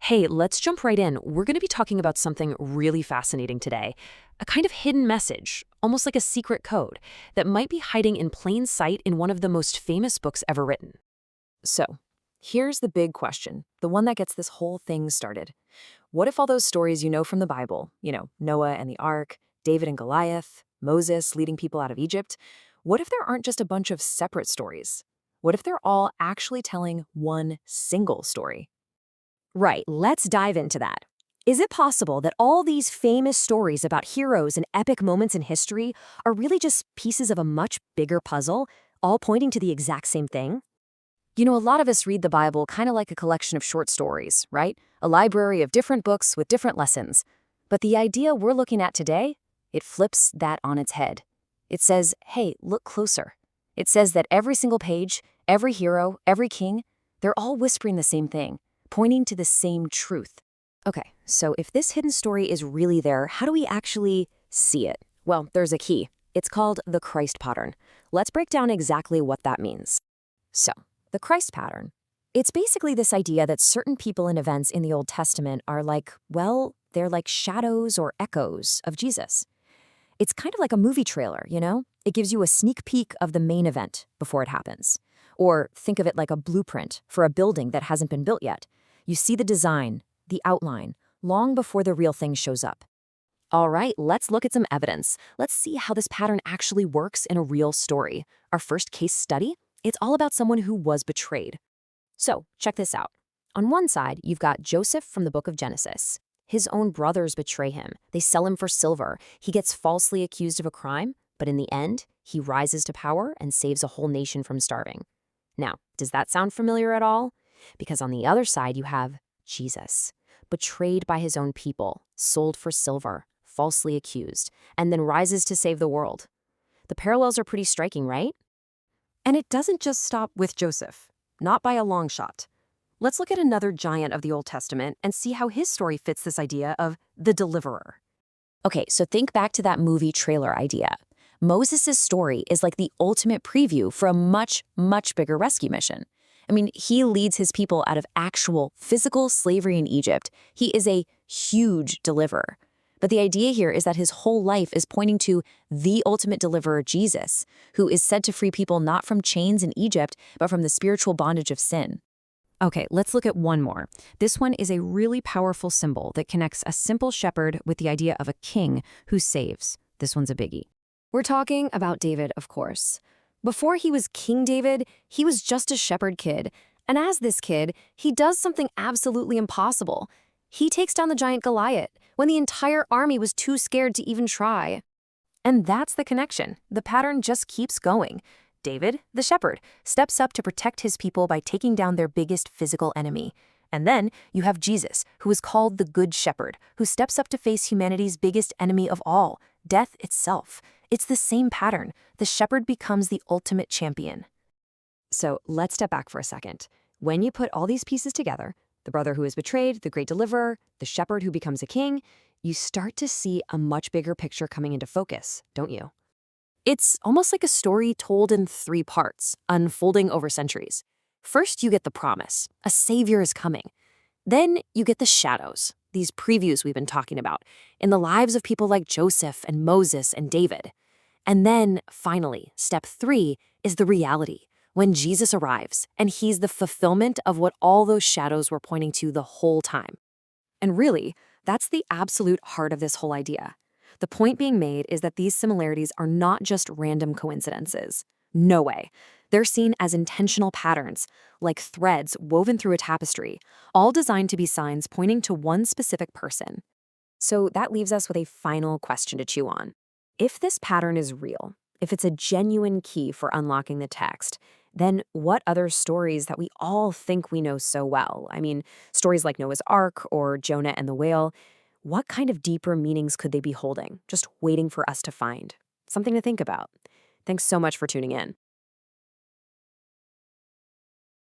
Hey, let's jump right in. We're going to be talking about something really fascinating today. A kind of hidden message, almost like a secret code, that might be hiding in plain sight in one of the most famous books ever written. So, here's the big question, the one that gets this whole thing started. What if all those stories you know from the Bible, Noah and the Ark, David and Goliath, Moses leading people out of Egypt, what if there aren't just a bunch of separate stories? What if they're all actually telling one single story? Right, let's dive into that. Is it possible that all these famous stories about heroes and epic moments in history are really just pieces of a much bigger puzzle, all pointing to the exact same thing? A lot of us read the Bible kind of like a collection of short stories, right? A library of different books with different lessons. But the idea we're looking at today, it flips that on its head. It says, hey, look closer. It says that every single page, every hero, every king, they're all whispering the same thing, pointing to the same truth. Okay, so if this hidden story is really there, how do we actually see it? Well, there's a key. It's called the Christ pattern. Let's break down exactly what that means. So, the Christ pattern. It's basically this idea that certain people and events in the Old Testament are like, well, they're like shadows or echoes of Jesus. It's kind of like a movie trailer, you know? It gives you a sneak peek of the main event before it happens. Or think of it like a blueprint for a building that hasn't been built yet. You see the design, the outline, long before the real thing shows up. All right, let's look at some evidence. Let's see how this pattern actually works in a real story. Our first case study, it's all about someone who was betrayed. So, check this out. On one side, you've got Joseph from the book of Genesis. His own brothers betray him. They sell him for silver. He gets falsely accused of a crime, but in the end, he rises to power and saves a whole nation from starving. Now, does that sound familiar at all? Because on the other side, you have Jesus, betrayed by his own people, sold for silver, falsely accused, and then rises to save the world. The parallels are pretty striking, right? And it doesn't just stop with Joseph, not by a long shot. Let's look at another giant of the Old Testament and see how his story fits this idea of the deliverer. Okay, so think back to that movie trailer idea. Moses' story is like the ultimate preview for a much, much bigger rescue mission. I mean, he leads his people out of actual physical slavery in Egypt. He is a huge deliverer. But the idea here is that his whole life is pointing to the ultimate deliverer, Jesus, who is said to free people not from chains in Egypt, but from the spiritual bondage of sin. Okay, let's look at one more. This one is a really powerful symbol that connects a simple shepherd with the idea of a king who saves. This one's a biggie. We're talking about David, of course. Before he was King David, he was just a shepherd kid. And as this kid, he does something absolutely impossible. He takes down the giant Goliath when the entire army was too scared to even try. And that's the connection. The pattern just keeps going. David, the shepherd, steps up to protect his people by taking down their biggest physical enemy. And then you have Jesus, who is called the Good Shepherd, who steps up to face humanity's biggest enemy of all, death itself. It's the same pattern. The shepherd becomes the ultimate champion. So let's step back for a second. When you put all these pieces together, the brother who is betrayed, the great deliverer, the shepherd who becomes a king, you start to see a much bigger picture coming into focus, don't you? It's almost like a story told in 3 parts, unfolding over centuries. First, you get the promise. A savior is coming. Then you get the shadows, these previews we've been talking about, in the lives of people like Joseph and Moses and David. And then, finally, step 3 is the reality, when Jesus arrives, and he's the fulfillment of what all those shadows were pointing to the whole time. And really, that's the absolute heart of this whole idea. The point being made is that these similarities are not just random coincidences. No way. They're seen as intentional patterns, like threads woven through a tapestry, all designed to be signs pointing to one specific person. So that leaves us with a final question to chew on. If this pattern is real, if it's a genuine key for unlocking the text, then what other stories that we all think we know so well, I mean, stories like Noah's Ark or Jonah and the whale, what kind of deeper meanings could they be holding, just waiting for us to find? Something to think about. Thanks so much for tuning in.